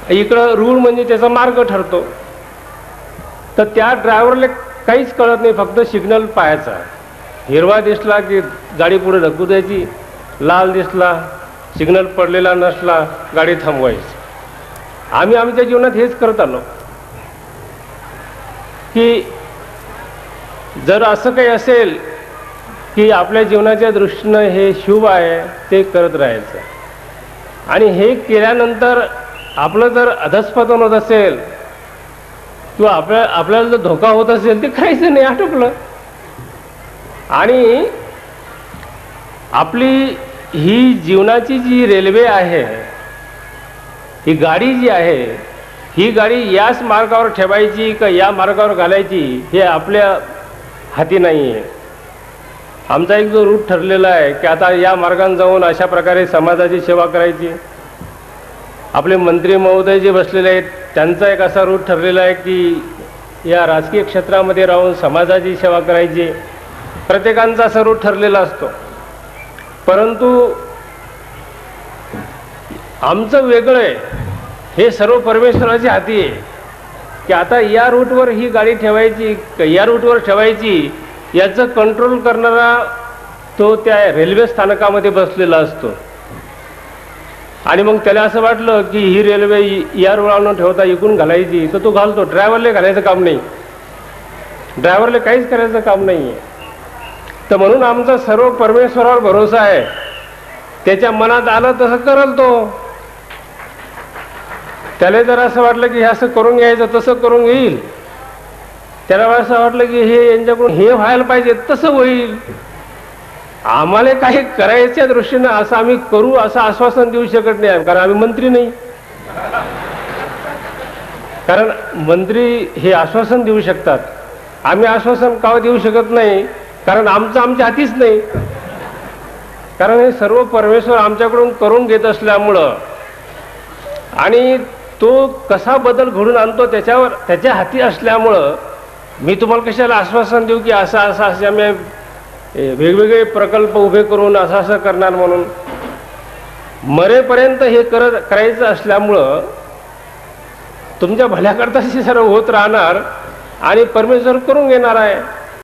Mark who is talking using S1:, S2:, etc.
S1: इकडं रूळ म्हणजे त्याचा मार्ग ठरतो. तर त्या ड्रायव्हरला काहीच कळत नाही, फक्त सिग्नल पाहायचा. हिरवा दिसला की गाडी पुढे ढकलू द्यायची, लाल दिसला सिग्नल पडलेला नसला गाडी थांबवायची. आम्ही आमच्या जीवनात हेच करत आलो की जर असं काही असेल की आपल्या जीवनाच्या दृष्टीनं हे शुभ आहे ते करत राहायचं. आणि हे केल्यानंतर आपलं जर अधःपतन होत असेल किंवा आपल्याला जर धोका होत असेल ते करायचं नाही, आटोपलं. आणि आपली ही जीवनाची जी रेल्वे आहे, ही गाडी जी आहे, ही गाडी याच मार्गावर ठेवायची का या मार्गावर घालायची हे आपल्या हाती नाही आहे. आमचा एक जो रूट ठरलेला आहे की आता या मार्गाने जाऊन अशा प्रकारे समाजाची सेवा करायची. आपले मंत्री महोदय जे बसलेले आहेत त्यांचा एक असा रूट ठरलेला आहे की या राजकीय क्षेत्रामध्ये राहून समाजाची सेवा करायची. प्रत्येकांचा असा रूट ठरलेला असतो. परंतु आमचं वेगळं आहे, हे सर्व परमेश्वराच्या हाती आहे की आता या रूटवर ही गाडी ठेवायची या रूटवर ठेवायची याचं कंट्रोल करणारा तो त्या रेल्वे स्थानकामध्ये बसलेला असतो. आणि मग त्याला असं वाटलं की ही रेल्वे या रुळावरून ठेवता इकडून घालायची तर तो घालतो. ड्रायव्हरला घालायचं काम नाही, ड्रायव्हरला काहीच करायचं काम नाही आहे. तर म्हणून आमचा सर्व परमेश्वरावर भरोसा आहे. त्याच्या मनात आलं तसं करल तो. त्याला जर असं वाटलं की हे असं करून घ्यायचं तसं करून घेईल. त्याला असं वाटलं की हे यांच्याकडून हे व्हायला पाहिजे तसं होईल. आम्हाला काही करायच्या दृष्टीनं असं आम्ही करू असं आश्वासन देऊ शकत नाही, कारण आम्ही मंत्री नाही. कारण मंत्री हे आश्वासन देऊ शकतात, आम्ही आश्वासन का देऊ शकत नाही, कारण आमचं आमच्या हातीच नाही. कारण हे सर्व परमेश्वर आमच्याकडून करून घेत असल्यामुळं आणि तो कसा बदल घडून आणतो त्याच्या हाती असल्यामुळं मी तुम्हाला कशाला आश्वासन देऊ की असं असं असे आम्ही वेगवेगळे प्रकल्प उभे करून असं असं करणार म्हणून. मरेपर्यंत हे करायचं असल्यामुळं तुमच्या भल्याकरता सर्व होत राहणार आणि परमेश्वर करून घेणार आहे.